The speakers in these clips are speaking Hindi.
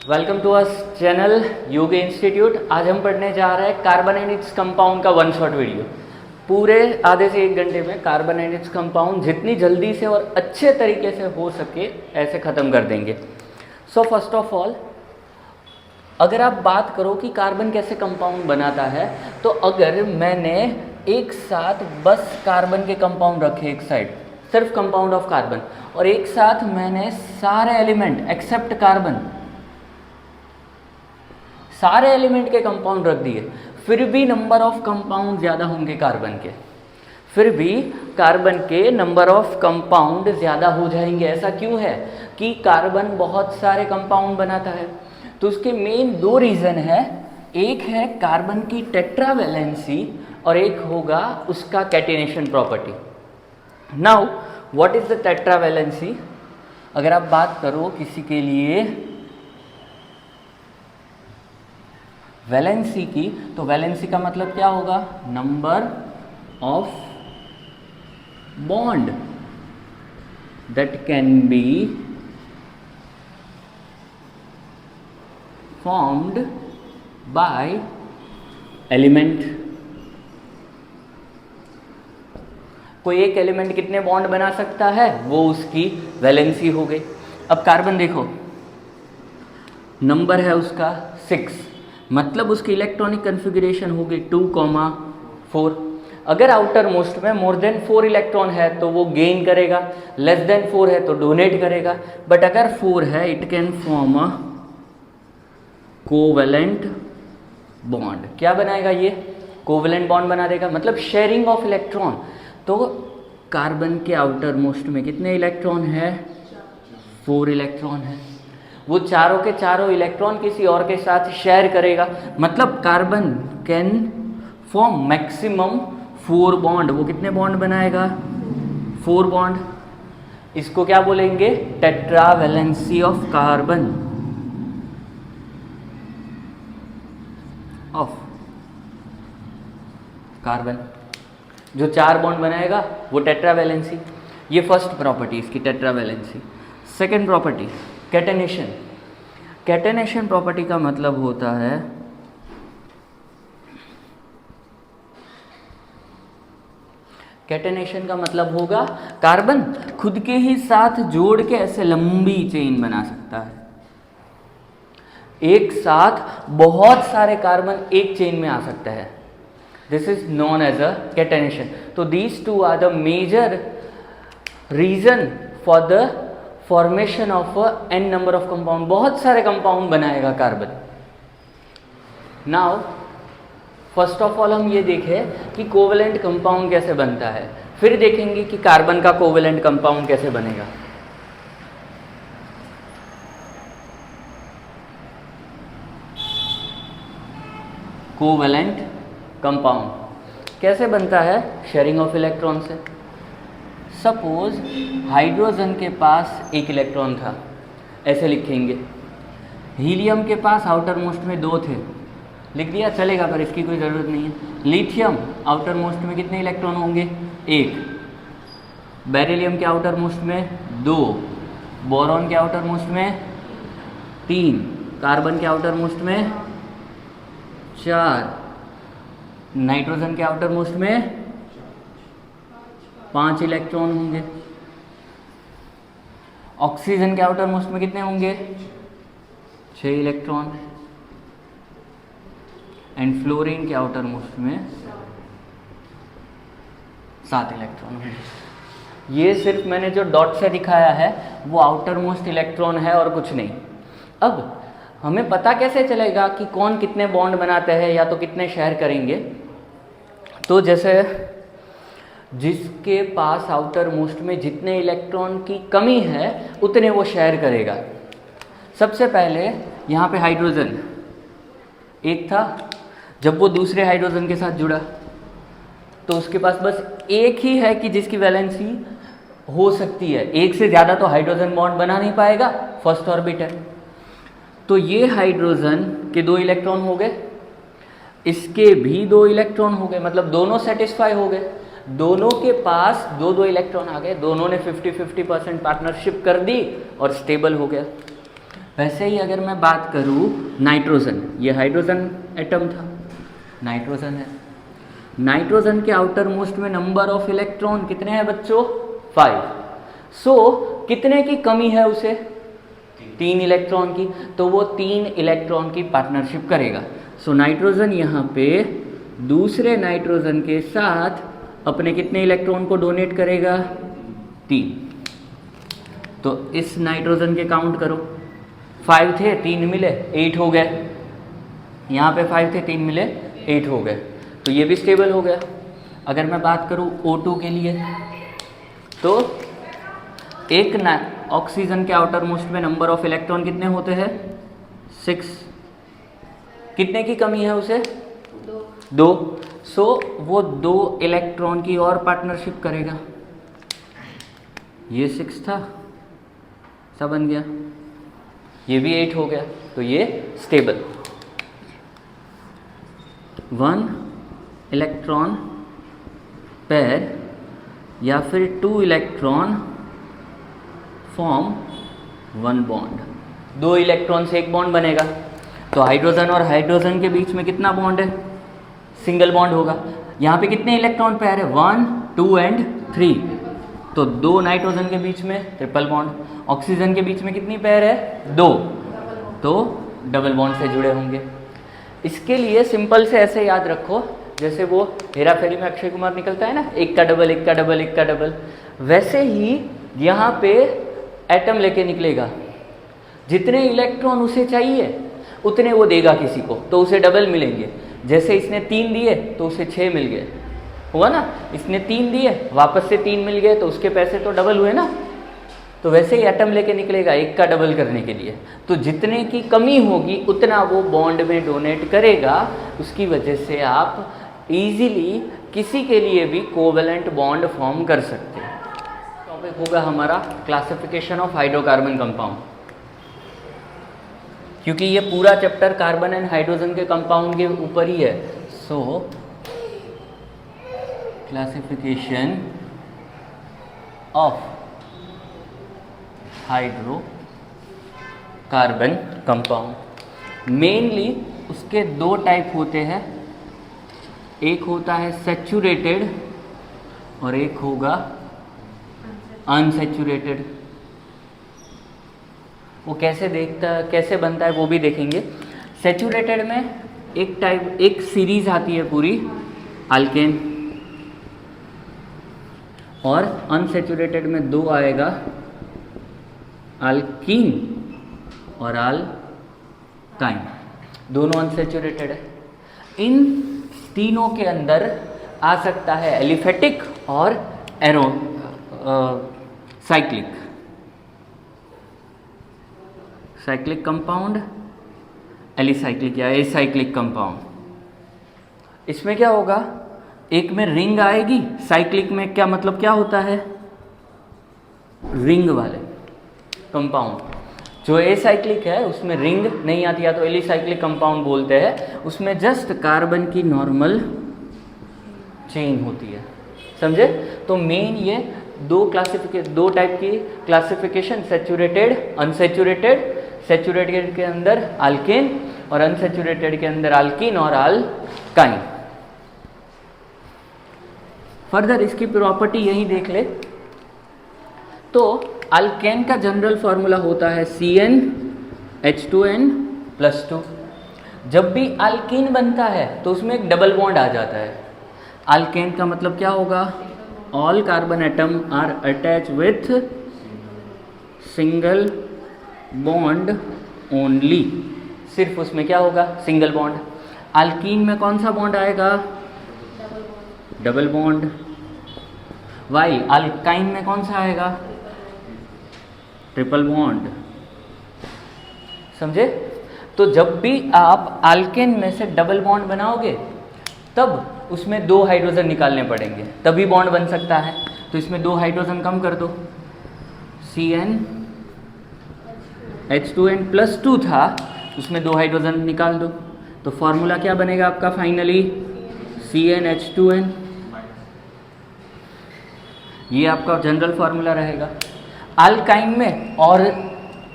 वेलकम टू अस चैनल योग इंस्टीट्यूट। आज हम पढ़ने जा रहे हैं कार्बन एंड इट्स कंपाउंड का वन शॉट वीडियो। पूरे आधे से 1 घंटे में कार्बन एंड इट्स कंपाउंड जितनी जल्दी से और अच्छे तरीके से हो सके ऐसे ख़त्म कर देंगे। सो फर्स्ट ऑफ ऑल, अगर आप बात करो कि कार्बन कैसे कंपाउंड बनाता है, तो अगर मैंने एक साथ बस कार्बन के कंपाउंड रखे एक साइड, सिर्फ कंपाउंड ऑफ कार्बन, और एक साथ मैंने सारे एलिमेंट एक्सेप्ट कार्बन, सारे एलिमेंट के कंपाउंड रख दिए, फिर भी नंबर ऑफ कंपाउंड ज़्यादा होंगे कार्बन के, फिर भी कार्बन के नंबर ऑफ कंपाउंड ज़्यादा हो जाएंगे। ऐसा क्यों है कि कार्बन बहुत सारे कंपाउंड बनाता है? तो उसके मेन 2 रीज़न है। एक है कार्बन की टेट्रावैलेंसी और एक होगा उसका catenation property. Now what is the tetravalency? अगर आप बात करो किसी के लिए वैलेंसी की, तो वैलेंसी का मतलब क्या होगा? Number of bond that can be formed by element. कोई एक एलिमेंट कितने बॉन्ड बना सकता है, वो उसकी वैलेंसी हो गई। अब कार्बन देखो, नंबर है उसका 6, मतलब उसकी इलेक्ट्रॉनिक कन्फिगरेशन होगी 2,4। अगर आउटर मोस्ट में मोर देन 4 इलेक्ट्रॉन है तो वो गेन करेगा, लेस देन 4 है तो डोनेट करेगा। बट अगर 4 है, it can form a covalent bond. क्या बनाएगा ये? कोवेलेंट बॉन्ड बना देगा, मतलब शेयरिंग ऑफ इलेक्ट्रॉन। तो कार्बन के आउटर मोस्ट में कितने इलेक्ट्रॉन है? 4 इलेक्ट्रॉन है। वो चारों के चारों इलेक्ट्रॉन किसी और के साथ शेयर करेगा, मतलब carbon can form maximum 4 bond. वो कितने बॉन्ड बनाएगा? 4 बॉन्ड। इसको क्या बोलेंगे? Tetravalency of carbon, of carbon. जो 4 बॉन्ड बनाएगा वो टेट्रावैलेंसी। ये फर्स्ट प्रॉपर्टी इसकी, tetravalency. Second property catenation. Catenation property का मतलब होता है कैटेनेशन का मतलब होगा कार्बन खुद के ही साथ जोड़ के ऐसे लंबी चेन बना सकता है। एक साथ बहुत सारे कार्बन एक चेन में आ सकता है। This is known as a catenation. तो these 2 are the major reason for the formation of n number of compound. बहुत सारे कंपाउंड बनाएगा carbon. Now first of all हम ये देखें कि कोवेलेंट कंपाउंड कैसे बनता है, फिर देखेंगे कि कार्बन का कोवेलेंट कंपाउंड कैसे बनेगा। कोवेलेंट कंपाउंड कैसे बनता है? शेयरिंग ऑफ इलेक्ट्रॉन से। सपोज हाइड्रोजन के पास 1 इलेक्ट्रॉन था, ऐसे लिखेंगे। हीलियम के पास आउटर मोस्ट में 2 थे, लिख दिया, चलेगा, पर इसकी कोई ज़रूरत नहीं है। लिथियम आउटर मोस्ट में कितने इलेक्ट्रॉन होंगे? 1। बेरिलियम के आउटर मोस्ट में 2, बोरॉन के आउटर मोस्ट में 3, कार्बन के आउटर मोस्ट में 4, नाइट्रोजन के आउटर मोस्ट में 5 इलेक्ट्रॉन होंगे। ऑक्सीजन के आउटर मोस्ट में कितने होंगे? 6 इलेक्ट्रॉन। एंड फ्लोरीन के आउटर मोस्ट में 7 इलेक्ट्रॉन होंगे। ये सिर्फ मैंने जो डॉट से दिखाया है वो आउटर मोस्ट इलेक्ट्रॉन है और कुछ नहीं। अब हमें पता कैसे चलेगा कि कौन कितने बॉन्ड बनाते हैं या तो कितने शेयर करेंगे? तो जैसे जिसके पास आउटर मोस्ट में जितने इलेक्ट्रॉन की कमी है उतने वो शेयर करेगा। सबसे पहले यहाँ पे हाइड्रोजन 1 था, जब वो दूसरे हाइड्रोजन के साथ जुड़ा तो उसके पास बस 1 ही है कि जिसकी वैलेंसी हो सकती है। 1 से ज़्यादा तो हाइड्रोजन बॉन्ड बना नहीं पाएगा, फर्स्ट ऑर्बिटल। तो ये हाइड्रोजन के 2 इलेक्ट्रॉन हो गए, इसके भी 2 इलेक्ट्रॉन हो गए, मतलब दोनों सेटिस्फाई हो गए। दोनों के पास 2-2 इलेक्ट्रॉन आ गए, दोनों ने 50-50% पार्टनरशिप कर दी और स्टेबल हो गया। वैसे ही अगर मैं बात करूँ नाइट्रोजन, ये हाइड्रोजन एटम था, नाइट्रोजन है। नाइट्रोजन के आउटर मोस्ट में नंबर ऑफ इलेक्ट्रॉन कितने हैं बच्चों? 5। सो कितने की कमी है उसे? 3 इलेक्ट्रॉन की, तो वो 3 इलेक्ट्रॉन की पार्टनरशिप करेगा। सो नाइट्रोजन यहाँ पे दूसरे नाइट्रोजन के साथ अपने कितने इलेक्ट्रॉन को डोनेट करेगा? 3। तो इस नाइट्रोजन के काउंट करो, 5 थे 3 मिले 8 हो गए, यहाँ पे 5 थे 3 मिले 8 हो गए, तो ये भी स्टेबल हो गया। अगर मैं बात करूँ O2 के लिए, तो एक ऑक्सीजन के आउटर मोस्ट में नंबर ऑफ इलेक्ट्रॉन कितने होते हैं? 6। कितने की कमी है उसे? 2। सो वो 2 इलेक्ट्रॉन की और पार्टनरशिप करेगा। ये 6 था, सब बन गया, ये भी 8 हो गया, तो ये स्टेबल। 1 इलेक्ट्रॉन पेयर या फिर 2 इलेक्ट्रॉन फॉर्म 1 बॉन्ड, 2 इलेक्ट्रॉन से एक बॉन्ड बनेगा। तो हाइड्रोजन और हाइड्रोजन के बीच में कितना बॉन्ड है? सिंगल बॉन्ड होगा। यहाँ पे कितने इलेक्ट्रॉन पेयर है? 1, 2 एंड 3। तो 2 नाइट्रोजन के बीच में ट्रिपल बॉन्ड, ऑक्सीजन के बीच में कितनी पेयर है? 2, तो डबल बॉन्ड से जुड़े होंगे। इसके लिए सिंपल से ऐसे याद रखो, जैसे वो हेरा फेरी में अक्षय कुमार निकलता है ना, एक का डबल, एक का डबल, एक का डबल, वैसे ही यहाँ पे एटम लेके निकलेगा। जितने इलेक्ट्रॉन उसे चाहिए उतने वो देगा किसी को, तो उसे डबल मिलेंगे। जैसे इसने 3 दिए तो उसे 6 मिल गए, हुआ ना। इसने 3 दिए, वापस से 3 मिल गए, तो उसके पैसे तो डबल हुए ना। तो वैसे ही एटम लेके निकलेगा एक का डबल करने के लिए। तो जितने की कमी होगी उतना वो बॉन्ड में डोनेट करेगा। उसकी वजह से आप इजीली किसी के लिए भी कोवेलेंट बॉन्ड फॉर्म कर सकते हैं। टॉपिक होगा हमारा क्लासिफिकेशन ऑफ हाइड्रोकार्बन कंपाउंड, क्योंकि ये पूरा चैप्टर कार्बन एंड हाइड्रोजन के कंपाउंड के ऊपर ही है। सो classification of hydrocarbon compound, mainly उसके 2 टाइप होते हैं, एक होता है सैचुरेटेड और एक होगा अनसैचुरेटेड। वो कैसे बनता है वो भी देखेंगे। सैचुरेटेड में एक सीरीज आती है पूरी अल्केन, और अनसैचुरेटेड में 2 आएगा, अल्कीन और अल्काइन, दोनों अनसैचुरेटेड है। इन तीनों के अंदर आ सकता है एलिफेटिक और साइक्लिक कंपाउंड, एलिसाइक्लिक या एसाइक्लिक कंपाउंड। इसमें क्या होगा, एक में रिंग आएगी, साइक्लिक में क्या मतलब क्या होता है? रिंग वाले कंपाउंड। जो एसाइक्लिक है उसमें रिंग नहीं आती, या तो एलिसाइक्लिक कंपाउंड बोलते हैं, उसमें जस्ट कार्बन की नॉर्मल चेन होती है, समझे। तो मेन ये 2 टाइप की क्लासिफिकेशन, सैचुरेटेड, अनसैचुरेटेड। सैचुरेटेड के अंदर अल्केन और अनसैचुरेटेड के अंदर अल्कीन और अल्काइन। फर्दर इसकी प्रॉपर्टी यही देख ले। तो अल्केन का जनरल फॉर्मूला होता है CnH2n+2। जब भी अल्कीन बनता है तो उसमें एक डबल बॉन्ड आ जाता है। अल्केन का मतलब क्या होगा? All carbon atom are attach with single bond only. सिर्फ उसमें क्या होगा? Single bond. अल्कीन में कौन सा बॉन्ड आएगा? Double bond. वाइल अल्काइन में कौन सा आएगा? Triple bond. समझे? तो जब भी आप अल्केन में से डबल बॉन्ड बनाओगे तब उसमें 2 हाइड्रोजन निकालने पड़ेंगे, तभी बॉन्ड बन सकता है। तो इसमें 2 हाइड्रोजन कम कर दो, CnH2n+2 था, उसमें 2 हाइड्रोजन निकाल दो, तो फॉर्मूला क्या बनेगा आपका फाइनली? CnH2n। ये आपका जनरल फार्मूला रहेगा। अल्काइन में और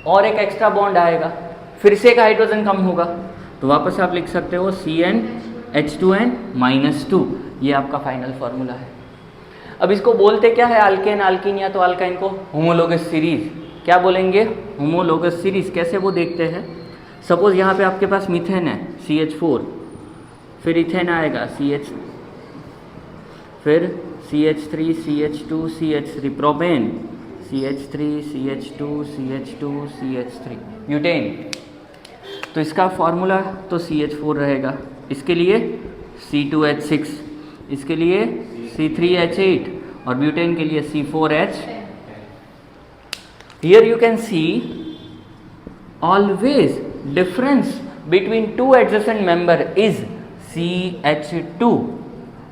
और एक एक्स्ट्रा बॉन्ड आएगा, फिर से एक हाइड्रोजन कम होगा, तो वापस आप लिख सकते हो CnH2n-2। ये आपका फाइनल फार्मूला है। अब इसको बोलते क्या है, अल्केन अल्कीन या तो अल्काइन को होमोलोगस सीरीज। क्या बोलेंगे? Homologous series. कैसे वो देखते हैं, सपोज यहाँ पे आपके पास मीथेन है CH4, फिर इथेन आएगा CH, फिर CH3 CH2 CH3, propane CH3 CH2 CH2 CH3, butane. तो इसका फॉर्मूला तो CH4 रहेगा, इसके लिए C2H6, इसके लिए C3H8 और ब्यूटेन के लिए C4H। Here you can see always difference between two adjacent member is CH2,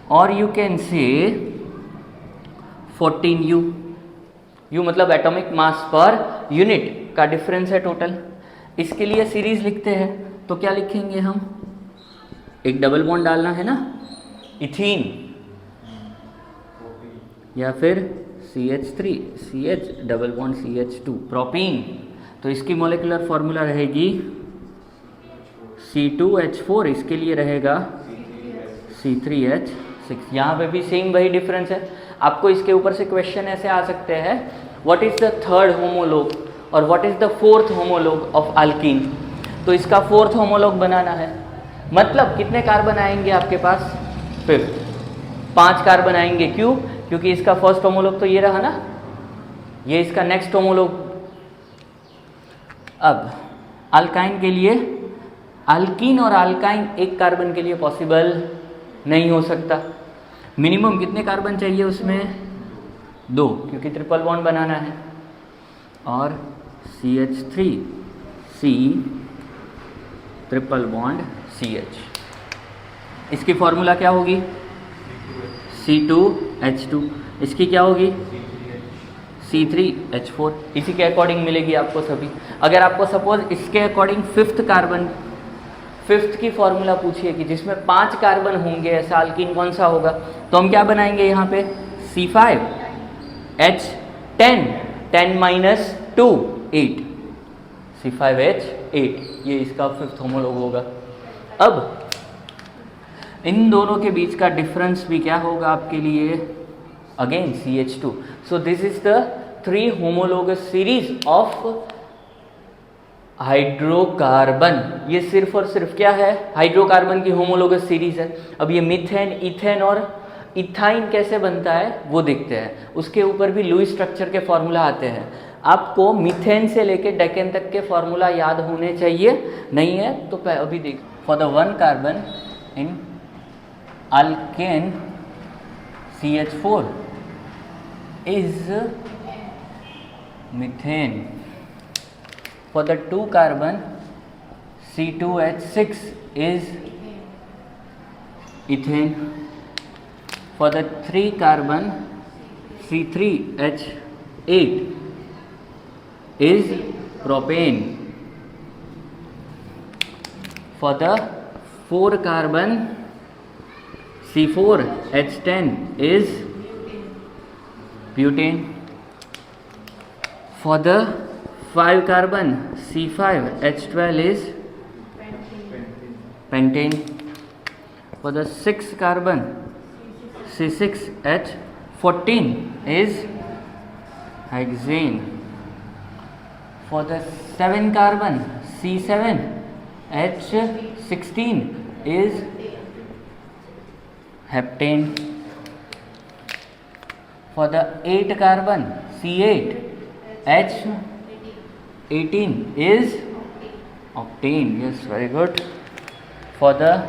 or you can say 14U। U मतलब एटॉमिक मास पर यूनिट का डिफरेंस है टोटल। इसके लिए सीरीज लिखते हैं तो क्या लिखेंगे हम, एक डबल बॉन्ड डालना है ना, इथीन, या फिर CH3 CH double bond CH2, propene. तो इसकी मॉलिक्यूलर फॉर्मूला रहेगी C2H4, इसके लिए रहेगा C3H6। यहाँ पे भी सेम वही डिफरेंस है। आपको इसके ऊपर से क्वेश्चन ऐसे आ सकते हैं, what is the third homologue और what is the fourth homologue of alkene. तो इसका फोर्थ होमोलोग बनाना है, मतलब कितने कार्बन आएंगे आपके पास, 5 कार्बन आएंगे। क्यों? क्योंकि इसका फर्स्ट होमोलोग तो ये रहा ना, ये इसका नेक्स्ट होमोलोग। अब अल्काइन के लिए, अल्कीन और अल्काइन एक कार्बन के लिए पॉसिबल नहीं हो सकता। मिनिमम कितने कार्बन चाहिए उसमें, 2, क्योंकि ट्रिपल बॉन्ड बनाना है। और CH3C ट्रिपल बॉन्ड CH, इसकी फॉर्मूला क्या होगी, C2H2, इसकी क्या होगी, C3H4। इसी के अकॉर्डिंग मिलेगी आपको सभी। अगर आपको सपोज इसके अकॉर्डिंग फिफ्थ की फॉर्मूला पूछिए कि जिसमें 5 कार्बन होंगे, ऐसा अल्कीन कौन सा होगा, तो हम क्या बनाएंगे यहाँ पे, C5H10, 10 - 2 8, C5H8, ये इसका फिफ्थ होमोलोग होगा। अब इन दोनों के बीच का डिफरेंस भी क्या होगा आपके लिए, again CH2। So this is the 3 homologous series of hydrocarbon. ये सिर्फ और सिर्फ क्या है, हाइड्रोकार्बन की होमोलोगस सीरीज है। अब ये मीथेन, इथेन और इथाइन कैसे बनता है वो देखते हैं। उसके ऊपर भी लुईस स्ट्रक्चर के फॉर्मूला आते हैं। आपको मीथेन से लेके डेकेन तक के फॉर्मूला याद होने चाहिए, नहीं है तो अभी देख। For the 1 carbon in alkane CH4 is methane. For the 2 carbon C2H6 is ethane. For the 3 carbon C3H8 is propane. For the 4 carbon C4H10 is butane. For the 5 carbon C5H12 is pentane. For the 6 carbon C6H14 is hexane. For the 7 carbon C7H16 is heptane. For the 8 carbon C8H18 is octane. Yes, very good. For the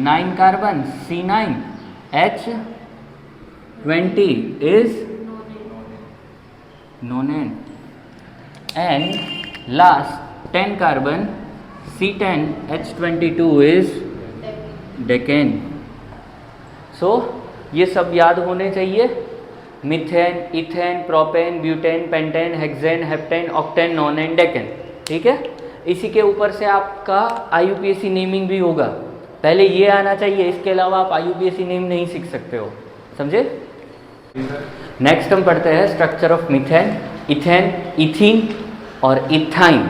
9 carbon C9H20 is nonane. And last 10 carbon C10H22 is decane. So ये सब याद होने चाहिए, methane, ethane, propane, butane, pentane, hexane, heptane, octane, नोनेन, decane. ठीक है, इसी के ऊपर से आपका IUPAC नेमिंग भी होगा। पहले ये आना चाहिए, इसके अलावा आप IUPAC नेम नहीं सीख सकते हो, समझे। नेक्स्ट हम पढ़ते हैं structure of methane, ethane, ethene और इथाइन,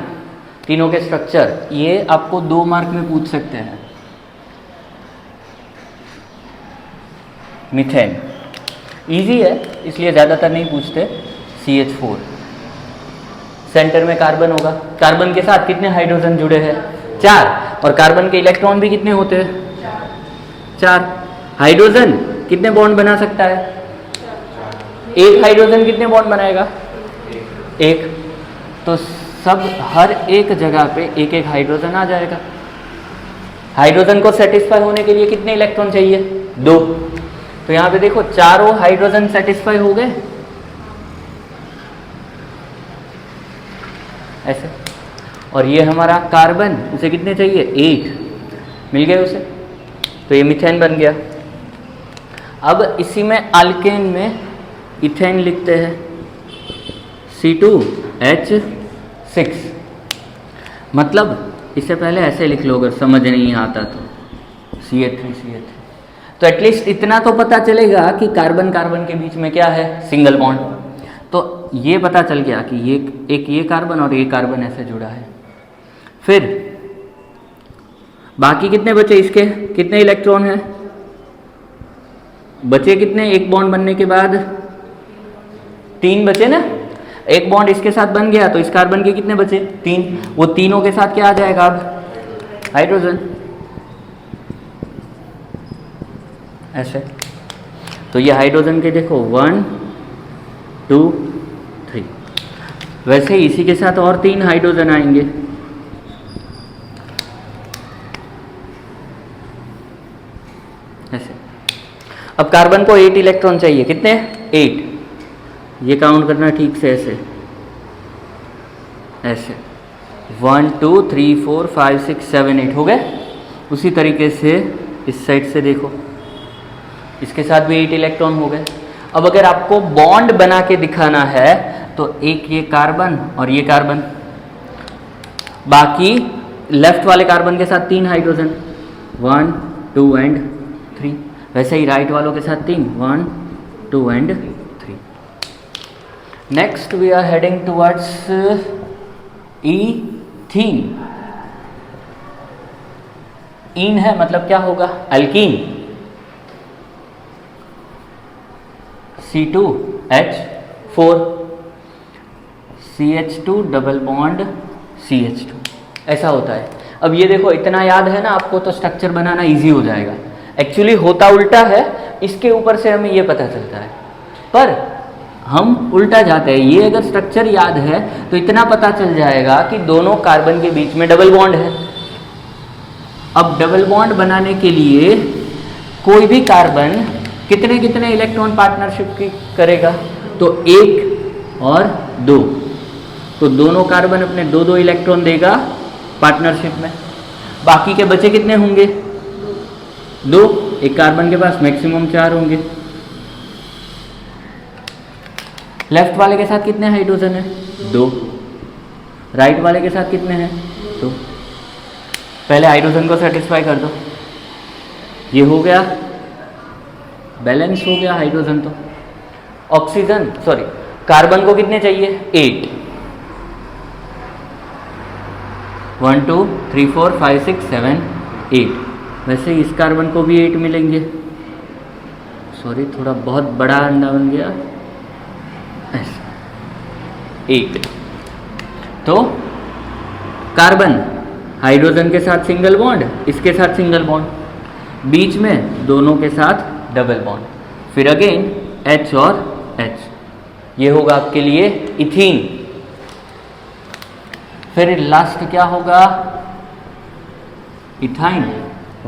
तीनों के स्ट्रक्चर ये आपको 2 मार्क में पूछ सकते हैं। मीथेन इजी है इसलिए ज़्यादातर नहीं पूछते। CH4, सेंटर में कार्बन होगा, कार्बन के साथ कितने हाइड्रोजन जुड़े हैं? 4, और कार्बन के इलेक्ट्रॉन भी कितने होते हैं? 4। हाइड्रोजन कितने बॉन्ड बना सकता है? एक हाइड्रोजन कितने बॉन्ड बनाएगा? 1। तो सब हर एक जगह पे एक एक हाइड्रोजन आ जाएगा। हाइड्रोजन को सेटिस्फाई होने के लिए कितने इलेक्ट्रॉन चाहिए? 2। तो यहाँ पे देखो चारों हाइड्रोजन सेटिस्फाई हो गए ऐसे। और ये हमारा कार्बन, उसे कितने चाहिए? 8 मिल गए उसे, तो ये मीथेन बन गया। अब इसी में अल्केन में इथेन लिखते हैं, C2H6। मतलब इससे पहले ऐसे लिख लो अगर समझ नहीं आता तो, CH3। तो एटलीस्ट इतना तो पता चलेगा कि कार्बन कार्बन के बीच में क्या है? Single bond. तो ये पता चल गया कि ये कार्बन और ये कार्बन ऐसे जुड़ा है। फिर बाकी कितने बचे इसके? कितने इलेक्ट्रॉन हैं? बचे कितने एक बॉन्ड बनने के बाद? 3 बचे ना। एक बॉन्ड इसके साथ बन गया तो इस कार्बन के कितने बचे? 3। वो तीनों के साथ क्या आ जाएगा अब? हाइड्रोजन ऐसे। तो ये हाइड्रोजन के देखो 1 2 3। वैसे ही इसी के साथ और 3 हाइड्रोजन आएंगे। ऐसे। अब कार्बन को 8 इलेक्ट्रॉन चाहिए। कितने? 8। ये काउंट करना ठीक से ऐसे ऐसे 1 2 3 4 5 6 7 8 हो गए। उसी तरीके से इस साइड से देखो, इसके साथ भी 8 इलेक्ट्रॉन हो गए। अब अगर आपको बॉन्ड बना के दिखाना है तो एक ये कार्बन और ये कार्बन, बाकी लेफ्ट वाले कार्बन के साथ 3 हाइड्रोजन, 1 2 एंड 3। वैसे ही राइट वालों के साथ 3, 1 2 and 3। Next we are heading towards ethene. ईन है मतलब क्या होगा? Alkyne. C2H4, CH2 double bond CH2 ऐसा होता है। अब ये देखो इतना याद है ना आपको तो स्ट्रक्चर बनाना इजी हो जाएगा। एक्चुअली होता उल्टा है, इसके ऊपर से हमें ये पता चलता है पर हम उल्टा जाते हैं। ये अगर स्ट्रक्चर याद है तो इतना पता चल जाएगा कि दोनों कार्बन के बीच में डबल बॉन्ड है। अब डबल बॉन्ड बनाने के लिए कोई भी कार्बन कितने कितने इलेक्ट्रॉन पार्टनरशिप की करेगा? तो 1 और 2। तो दोनों कार्बन अपने 2 इलेक्ट्रॉन देगा पार्टनरशिप में। बाकी के बचे कितने होंगे? 2। एक कार्बन के पास मैक्सिमम 4 होंगे। लेफ्ट वाले के साथ कितने हाइड्रोजन है? 2। राइट वाले के साथ कितने हैं? 2। पहले हाइड्रोजन को सेटिस्फाई कर दो। ये हो गया, बैलेंस हो गया हाइड्रोजन। तो ऑक्सीजन सॉरी कार्बन को कितने चाहिए? 8। 1 2 3 4 5 6 7 8। वैसे इस कार्बन को भी 8 मिलेंगे। सॉरी थोड़ा बहुत बड़ा अंडा बन गया। 8। तो कार्बन हाइड्रोजन के साथ सिंगल बॉन्ड, इसके साथ सिंगल बॉन्ड, बीच में दोनों के साथ डबल बॉन्ड, फिर अगेन H और H। ये होगा आपके लिए इथीन। फिर लास्ट क्या होगा? इथाइन।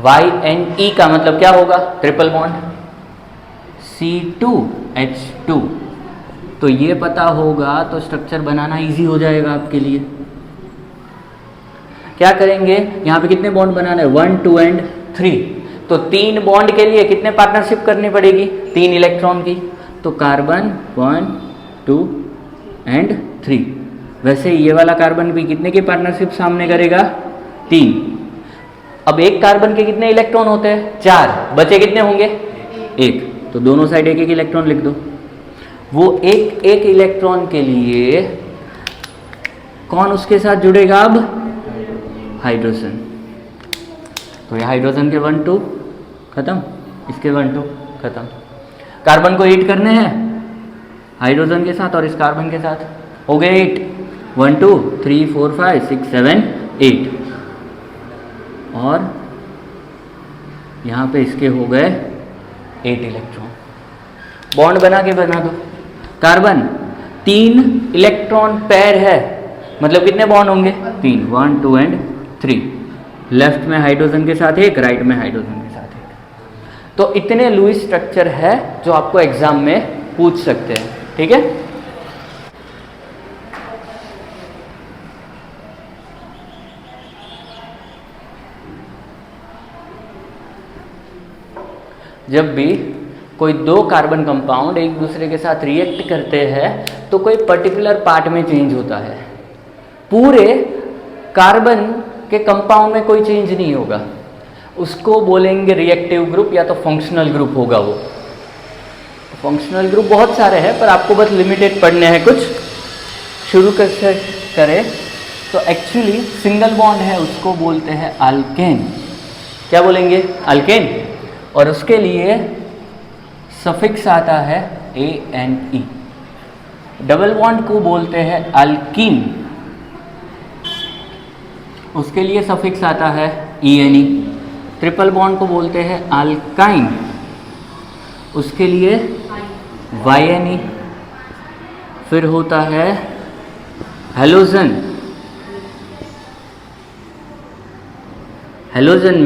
YNE का मतलब क्या होगा? Triple bond C2H2। तो ये पता होगा तो स्ट्रक्चर बनाना इजी हो जाएगा आपके लिए। क्या करेंगे? यहाँ पे कितने बॉन्ड बनाना है? 1 2 एंड 3। तो 3 बॉन्ड के लिए कितने पार्टनरशिप करनी पड़ेगी? 3 इलेक्ट्रॉन की। तो कार्बन 1 2 एंड 3। वैसे ये वाला कार्बन भी कितने की पार्टनरशिप सामने करेगा? 3। अब एक कार्बन के कितने इलेक्ट्रॉन होते हैं? 4। बचे कितने होंगे? 1। तो दोनों साइड एक एक इलेक्ट्रॉन लिख दो। वो एक एक इलेक्ट्रॉन के लिए कौन उसके साथ जुड़ेगा अब? हाइड्रोजन। तो ये हाइड्रोजन के 1 2 खत्म, इसके 1 2 खत्म। कार्बन को 8 करने हैं हाइड्रोजन के साथ और इस कार्बन के साथ, हो गए 8, 1 2 3 4 5 6 7 8, और यहाँ पे इसके हो गए 8 इलेक्ट्रॉन। बॉन्ड बना के बना दो। कार्बन 3 इलेक्ट्रॉन पेयर है, मतलब कितने बॉन्ड होंगे? 3, 1 2 एंड 3। लेफ्ट में हाइड्रोजन के साथ एक, राइट में हाइड्रोजन के साथ एक। तो इतने लुईस स्ट्रक्चर है जो आपको एग्जाम में पूछ सकते हैं, ठीक है। जब भी कोई 2 कार्बन कंपाउंड एक दूसरे के साथ रिएक्ट करते हैं तो कोई पर्टिकुलर पार्ट में चेंज होता है, पूरे कार्बन के कंपाउंड में कोई चेंज नहीं होगा। उसको बोलेंगे रिएक्टिव ग्रुप या तो फंक्शनल ग्रुप होगा वो। फंक्शनल ग्रुप बहुत सारे हैं पर आपको बस लिमिटेड पढ़ने हैं कुछ। शुरू कैसे करें तो एक्चुअली सिंगल बॉन्ड है उसको बोलते हैं अल्केन। क्या बोलेंगे? अल्केन। और उसके लिए सफिक्स आता है ANE। डबल बॉन्ड को बोलते हैं अल्कीन, उसके लिए सफिक्स आता है ENE। ट्रिपल बॉन्ड को बोलते हैं अल्काइन, उसके लिए YNE। फिर होता है हेलोजन। हेलोजन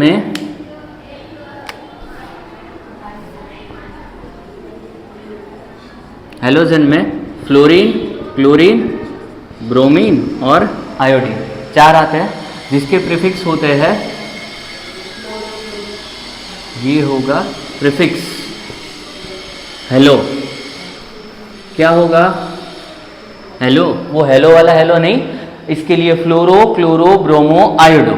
में फ्लोरीन, क्लोरीन, ब्रोमीन और आयोडीन 4 आते हैं, जिसके प्रीफिक्स होते हैं, ये होगा प्रीफिक्स हेलो। क्या होगा? हेलो। वो हेलो वाला हेलो नहीं, इसके लिए फ्लोरो, क्लोरो, ब्रोमो, आयोडो।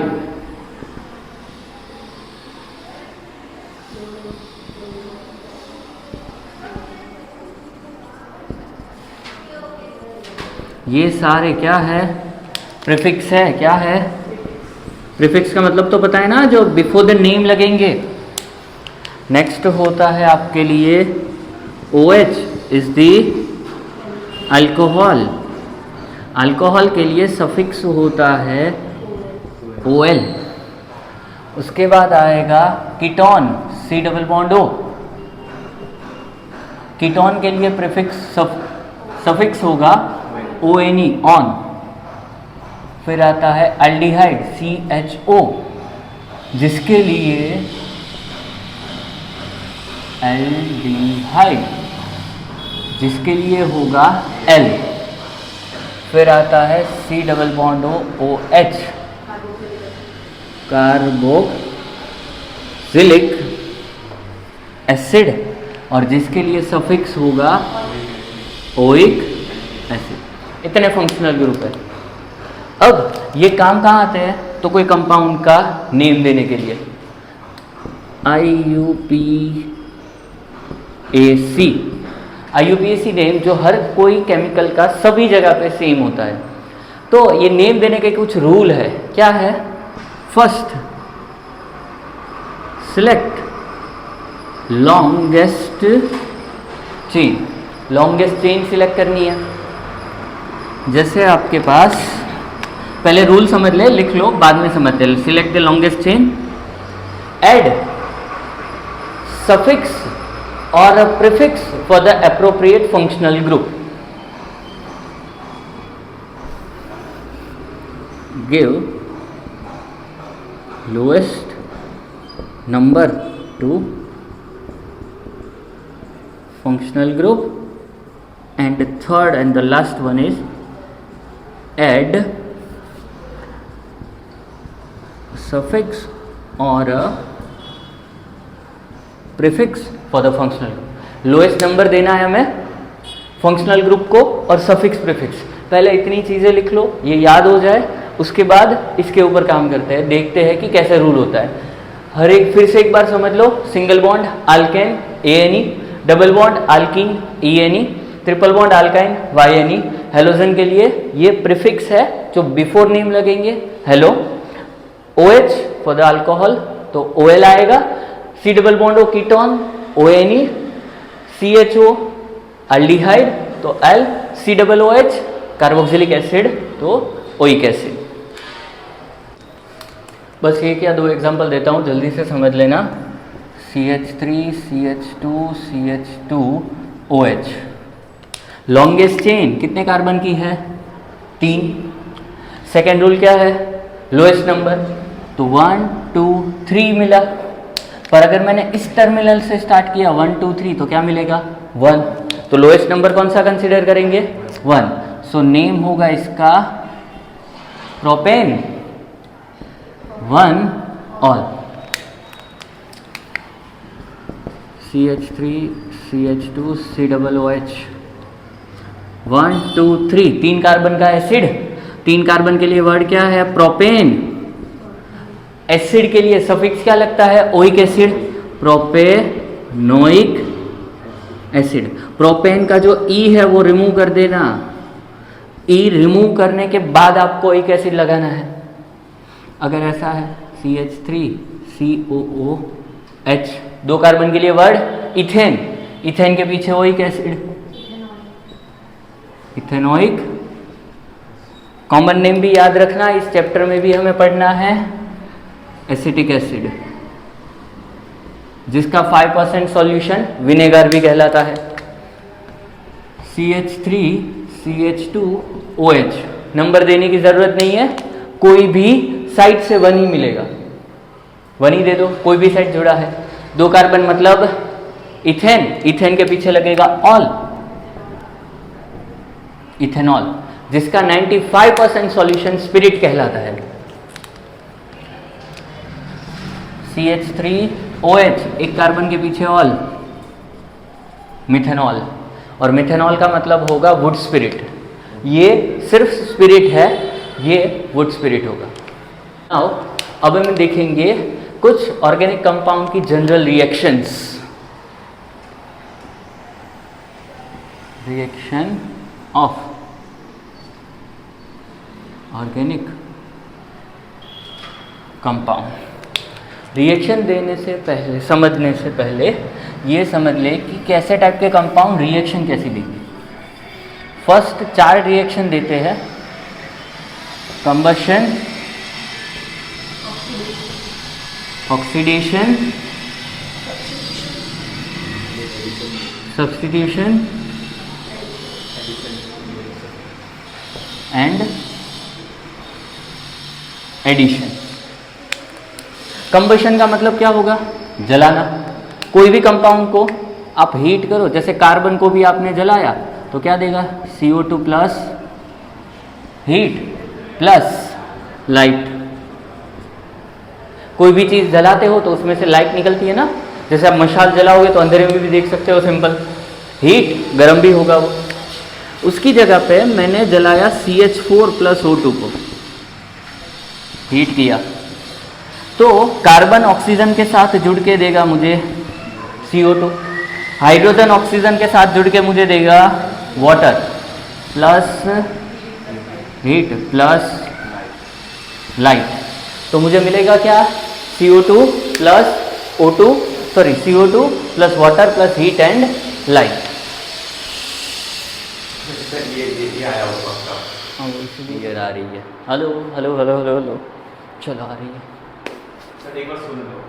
ये सारे क्या है? प्रीफिक्स है। क्या है? प्रीफिक्स का मतलब तो पता है ना, जो बिफोर द नेम लगेंगे। नेक्स्ट होता है आपके लिए OH is the alcohol. Alcohol के लिए सफिक्स होता है OL। उसके बाद आएगा ketone, C double bond O। Ketone के लिए प्रीफिक्स सफिक्स होगा ONE, ऑन। फिर आता है एल्डिहाइड CHO, जिसके लिए एल्डिहाइड, जिसके लिए होगा L। फिर आता है C double bond OH, carboxylic acid, और जिसके लिए सफिक्स होगा ओइक एसिड। इतने फंक्शनल ग्रुप है। अब ये काम कहाँ आते हैं? तो कोई कंपाउंड का नेम देने के लिए IUPAC नेम, जो हर कोई केमिकल का सभी जगह पे सेम होता है। तो ये नेम देने के कुछ रूल है। क्या है? First, select longest chain. Longest chain select करनी है। जैसे आपके पास, पहले रूल समझ ले, लिख लो, बाद में समझते हैं। Select the longest chain, add suffix और a prefix for the appropriate functional group. Give lowest number to functional group, and the third and the last one is add suffix or a prefix for the functional group. Lowest number देना है हमें फंक्शनल ग्रुप को और सफिक्स प्रीफिक्स। पहले इतनी चीज़ें लिख लो, ये याद हो जाए, उसके बाद इसके ऊपर काम करते हैं, देखते हैं कि कैसे रूल होता है। हर एक फिर से एक बार समझ लो। Single bond alkane ANE, double bond alkene ENE, triple bond alkyne YNE, halogen के लिए ये प्रीफिक्स है जो बिफोर नेम लगेंगे, halo. OH for the alcohol तो OL आएगा, C double bond O ketone ONE, CHO aldehyde तो L, C double OH carboxylic acid तो ओइक एसिड। बस ये क्या दो एग्जांपल देता हूँ, जल्दी से समझ लेना। CH3 CH2 CH2 OH, longest chain कितने कार्बन की है? 3। सेकेंड रूल क्या है? लोएस्ट नंबर, तो 1 2 3 मिला। पर अगर मैंने इस टर्मिनल से स्टार्ट किया 1 2 3 तो क्या मिलेगा? 1। तो लोएस्ट नंबर कौन सा कंसीडर करेंगे? 1। सो नेम होगा इसका propane 1 all. CH3 CH2 COOH 1 2 3, 3 carbon का एसिड। 3 कार्बन के लिए वर्ड क्या है? प्रोपेन। एसिड के लिए सफिक्स क्या लगता है? Oic acid, propanoic acid. Propane का जो ई है वो रिमूव कर देना, ई रिमूव करने के बाद आपको ओइक एसिड लगाना है। अगर ऐसा है CH3 COOH, 2 कार्बन के लिए वर्ड इथेन, इथेन के पीछे oic acid, ethanoic. Common name भी याद रखना, इस चैप्टर में भी हमें पढ़ना है, एसिटिक एसिड, जिसका 5% सॉल्यूशन विनेगर भी कहलाता है। CH3 CH2OH, नंबर देने की जरूरत नहीं है, कोई भी साइड से 1 ही मिलेगा, 1 ही दे दो, कोई भी साइड जुड़ा है। 2 कार्बन मतलब इथेन, इथेन के पीछे लगेगा ऑल, इथेनॉल, जिसका 95% सॉल्यूशन स्पिरिट कहलाता है। CH3OH, 1 कार्बन के पीछे ऑल, मिथेनॉल, और मिथेनॉल का मतलब होगा वुड स्पिरिट। ये सिर्फ स्पिरिट है, ये वुड स्पिरिट होगा। नाउ अब हम देखेंगे कुछ ऑर्गेनिक कंपाउंड की general reactions. Reaction of organic compound. Reaction देने से पहले, समझने से पहले ये समझ ले कि कैसे टाइप के कंपाउंड रिएक्शन कैसी देंगे। फर्स्ट 4 रिएक्शन देते हैं, combustion, oxidation, substitution and addition. Combustion का मतलब क्या होगा? जलाना। कोई भी कंपाउंड को आप हीट करो, जैसे कार्बन को भी आपने जलाया तो क्या देगा? CO2 plus heat plus light. कोई भी चीज़ जलाते हो तो उसमें से लाइट निकलती है ना, जैसे आप मशाल जलाओगे तो अंधेरे में भी देख सकते हो, सिंपल। हीट, गर्म भी होगा वो। उसकी जगह पे मैंने जलाया CH4 प्लस O2 को, हीट किया तो कार्बन ऑक्सीजन के साथ जुड़ के देगा मुझे CO2, हाइड्रोजन ऑक्सीजन के साथ जुड़ के मुझे देगा water, plus heat plus light. तो मुझे मिलेगा क्या? CO2 plus O2, sorry CO2 plus water plus heat and light. ये आया होगा, हाँ क्लियर आ रही है। Hello hello hello hello hello, चलो आ रही है। एक बार सुन लो,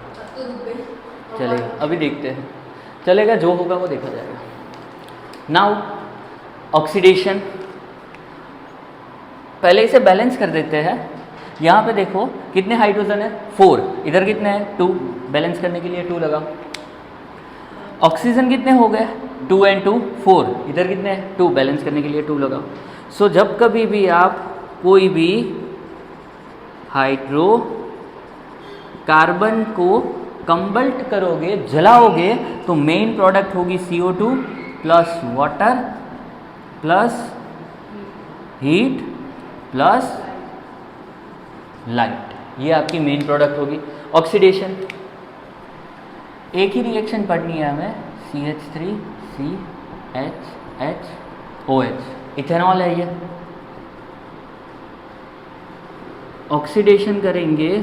चलेगा, अभी देखते हैं, चलेगा, जो होगा वो देखा जाएगा। नाउ ऑक्सीडेशन, पहले इसे बैलेंस कर देते हैं। यहाँ पे देखो कितने हाइड्रोजन है? 4। इधर कितने हैं? 2। बैलेंस करने के लिए 2 लगा। ऑक्सीजन कितने हो गए? 2 and 2 4। इधर कितने हैं? 2। बैलेंस करने के लिए 2 लगा। सो जब कभी भी आप कोई भी हाइड्रो कार्बन को कंबल्ट करोगे, जलाओगे, तो मेन प्रोडक्ट होगी CO2 plus water plus heat plus light. ये आपकी मेन प्रोडक्ट होगी। ऑक्सीडेशन, एक ही रिएक्शन पढ़नी है हमें, CH3 CHH OH, इथेनॉल है ये। ऑक्सीडेशन करेंगे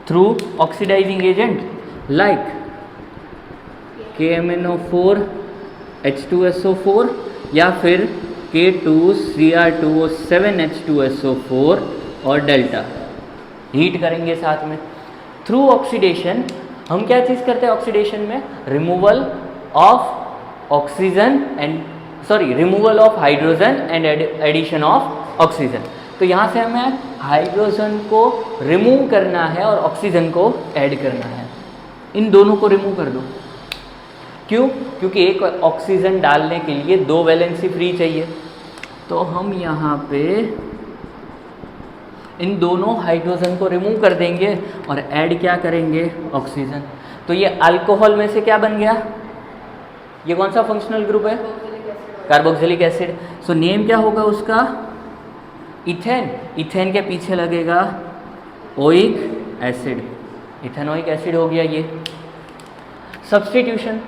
through oxidising agent like KMnO4 H2SO4 या फिर K2Cr2O7 H2SO4 और डेल्टा, हीट करेंगे साथ में। थ्रू ऑक्सीडेशन हम क्या चीज़ करते हैं ऑक्सीडेशन में? Removal of oxygen and removal of hydrogen and addition of oxygen. तो यहाँ से हमें हाइड्रोजन को रिमूव करना है और ऑक्सीजन को ऐड करना है। इन दोनों को रिमूव कर दो। क्यों? क्योंकि एक ऑक्सीजन डालने के लिए 2 वैलेंसी फ्री चाहिए। तो हम यहाँ पे इन दोनों हाइड्रोजन को रिमूव कर देंगे और ऐड क्या करेंगे? ऑक्सीजन। तो ये अल्कोहल में से क्या बन गया? ये कौन सा फंक्शनल ग्रुप है? Carboxylic acid. सो नेम क्या होगा उसका? इथेन। इथेन के पीछे लगेगा ओइक एसिड, इथेनोइक एसिड हो गया ये। Substitution,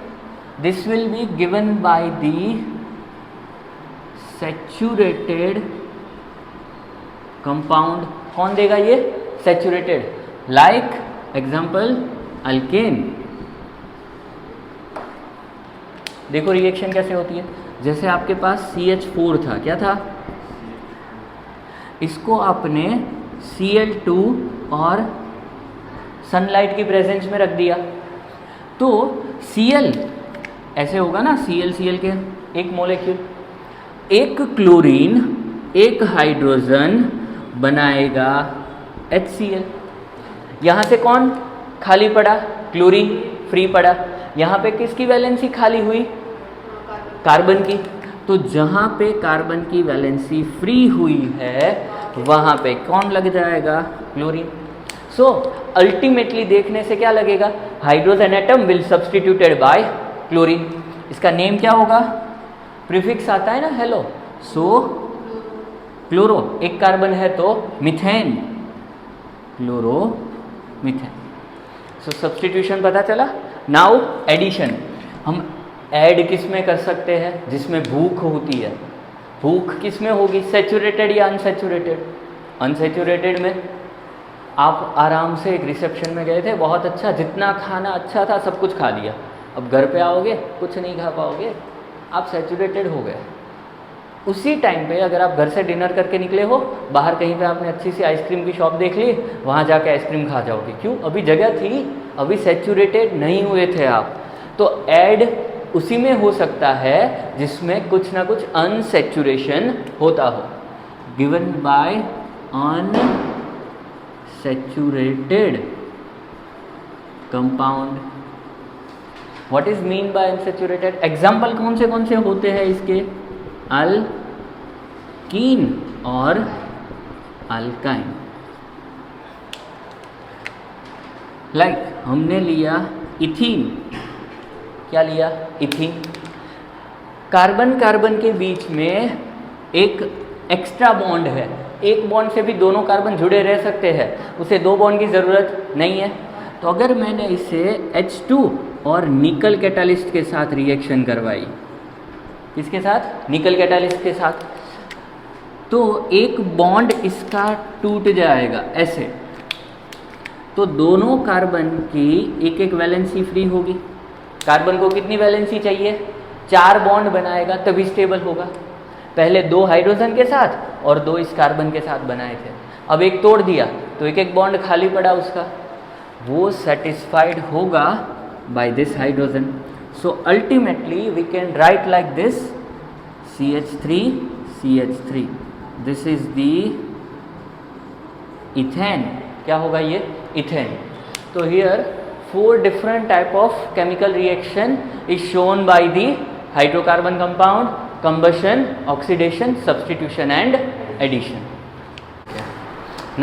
this will be given by the saturated compound. कौन देगा ये? सैचुरेटेड। Like example alkane. देखो रिएक्शन कैसे होती है। जैसे आपके पास CH4 था, क्या था? इसको आपने Cl2 और सनलाइट की प्रेजेंस में रख दिया, तो Cl ऐसे होगा ना, Cl के एक मोलेक्यूल, एक क्लोरीन एक हाइड्रोजन बनाएगा HCl। यहाँ से कौन खाली पड़ा? क्लोरीन फ्री पड़ा। यहाँ पे किसकी वैलेंसी खाली हुई? कार्बन की। तो जहाँ पे कार्बन की वैलेंसी फ्री हुई है वहाँ पे कौन लग जाएगा? क्लोरीन। सो अल्टीमेटली देखने से क्या लगेगा? Hydrogen atom will substituted by chlorine. इसका नेम क्या होगा? प्रीफिक्स आता है ना, हेलो। सो क्लोरो, एक कार्बन है तो methane, chloro methane. So substitution पता चला। नाउ एडिशन, हम ऐड किस में कर सकते हैं? जिसमें भूख होती है। भूख किस में होगी? सैचुरेटेड या अनसैचुरेटेड? अनसैचुरेटेड में। आप आराम से एक रिसेप्शन में गए थे, बहुत अच्छा, जितना खाना अच्छा था सब कुछ खा लिया। अब घर पे आओगे कुछ नहीं खा पाओगे, आप सैचुरेटेड हो गए। उसी टाइम पे अगर आप घर से डिनर करके निकले हो, बाहर कहीं पे आपने अच्छी सी आइसक्रीम की शॉप देख ली, वहाँ जाके आइसक्रीम खा जाओगे। क्यों? अभी जगह थी, अभी सैचुरेटेड नहीं हुए थे आप। तो ऐड उसी में हो सकता है जिसमें कुछ ना कुछ अनसैचुरेशन होता हो। Given by unsaturated compound. What is mean by unsaturated? Example कौन से होते हैं इसके? अल्कीन और अल्काइन। लाइक हमने लिया इथीन। क्या लिया? इथीन। कार्बन कार्बन के बीच में एक एक्स्ट्रा बॉन्ड है, एक बॉन्ड से भी दोनों कार्बन जुड़े रह सकते हैं, उसे 2 बॉन्ड की ज़रूरत नहीं है। तो अगर मैंने इसे H2 और निकल कैटालिस्ट के साथ रिएक्शन करवाई, किसके साथ? निकल कैटालिस्ट के साथ, तो एक बॉन्ड इसका टूट जाएगा ऐसे। तो दोनों कार्बन की एक एक वैलेंसी फ्री होगी। कार्बन को कितनी वैलेंसी चाहिए? 4 बॉन्ड बनाएगा तभी स्टेबल होगा। पहले 2 हाइड्रोजन के साथ और 2 इस कार्बन के साथ बनाए थे, अब एक तोड़ दिया तो एक एक बॉन्ड खाली पड़ा उसका, वो सेटिस्फाइड होगा by this hydrogen. So ultimately we can write like this CH3 CH3, this is the ethane. क्या होगा ये? इथेन। तो here 4 different type of chemical reaction is shown by the hydrocarbon compound: combustion, oxidation, substitution and addition.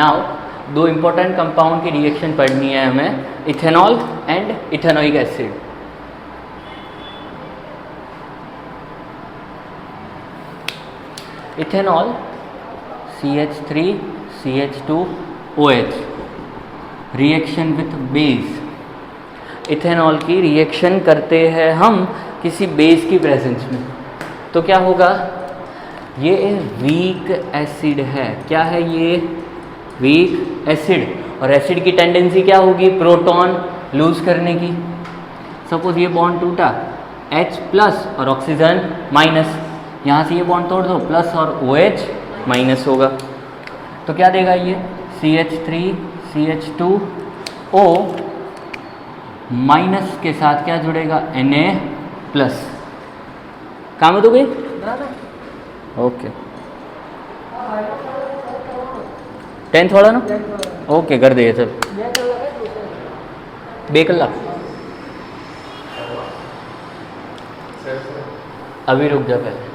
Now 2 important compound की reaction पढ़नी है हमें, ethanol and ethanoic acid. Ethanol CH3 CH2OH reaction with base. Ethanol की रिएक्शन करते हैं हम किसी बेस की प्रेजेंस में, तो क्या होगा, ये वीक एसिड है। क्या है ये? Weak acid. और एसिड की टेंडेंसी क्या होगी? प्रोटॉन लूज करने की। सपोज ये बॉन्ड टूटा, H प्लस और ऑक्सीजन माइनस, यहाँ से ये बॉन्ड तोड़ दो, प्लस और OH माइनस होगा, तो क्या देगा ये? CH3 CH2O माइनस के साथ क्या जुड़ेगा? Na plus. काम हो तो गई? ओके, 10th वाला ना? ओके, कर दिए सब। बेकल्ला अभी रुक जा पहले।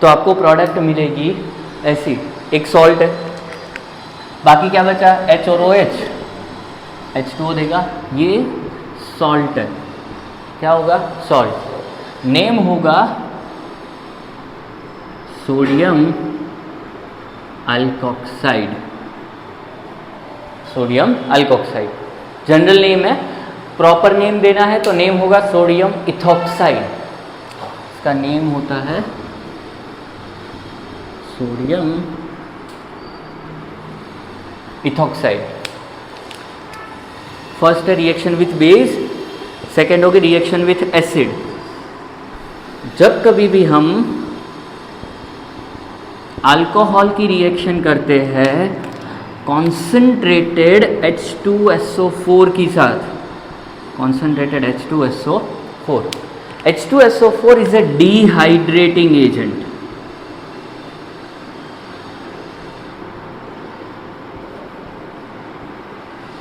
तो आपको प्रोडक्ट मिलेगी ऐसी, एक सॉल्ट है, बाकी क्या बचा? H और OH, H2O देगा, ये सॉल्ट है। क्या होगा? सॉल्ट। नेम होगा sodium alkoxide. Sodium alkoxide general name है। प्रॉपर नेम देना है तो नेम होगा सोडियम इथॉक्साइड। इसका नेम होता है सोडियम इथॉक्साइड। फर्स्ट है रिएक्शन विथ बेस, सेकेंड होगी रिएक्शन विथ एसिड। जब कभी भी हम अल्कोहल की रिएक्शन करते हैं कॉन्सेंट्रेटेड H2SO4 के साथ, concentrated H2SO4, H2SO4 is a dehydrating agent.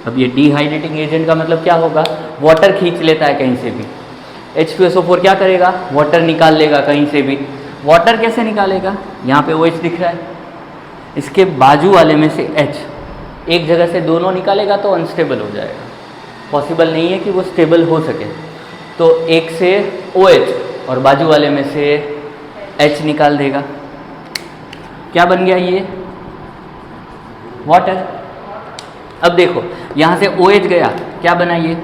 अब ये डिहाइड्रेटिंग एजेंट का मतलब क्या होगा? वाटर खींच लेता है कहीं से भी। H2SO4 क्या करेगा? वाटर निकाल लेगा कहीं से भी। वाटर कैसे निकालेगा? यहाँ पे OH दिख रहा है, इसके बाजू वाले में से H, एक जगह से दोनों निकालेगा तो अनस्टेबल हो जाएगा, पॉसिबल नहीं है कि वो स्टेबल हो सके। तो एक से OH और बाजू वाले में से H निकाल देगा। क्या बन गया ये? वाटर। अब देखो यहाँ से OH गया, क्या बना ये?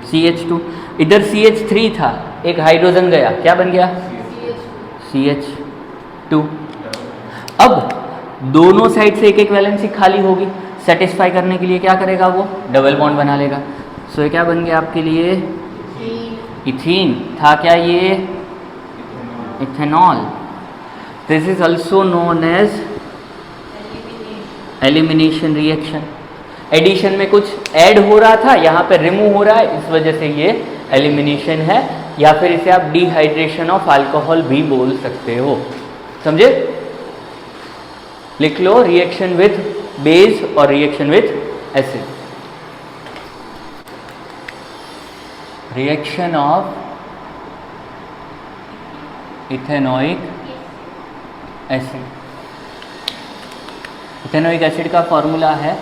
CH2। इधर CH3 था, एक हाइड्रोजन गया, क्या बन गया? CH2। अब दोनों साइड से एक एक वैलेंसी खाली होगी, सेटिस्फाई करने के लिए क्या करेगा वो? डबल बॉन्ड बना लेगा। सो ये क्या बन गया आपके लिए? इथीन। था क्या ये? Ethanol. This is also known as elimination reaction. Addition में कुछ ऐड हो रहा था, यहाँ पे रिमूव हो रहा है, इस वजह से ये एलिमिनेशन है, या फिर इसे आप डिहाइड्रेशन ऑफ अल्कोहल भी बोल सकते हो। समझे? लिख लो रिएक्शन विथ बेस और reaction with acid. Reaction of ethanoic acid. Ethanoic acid का फॉर्मूला है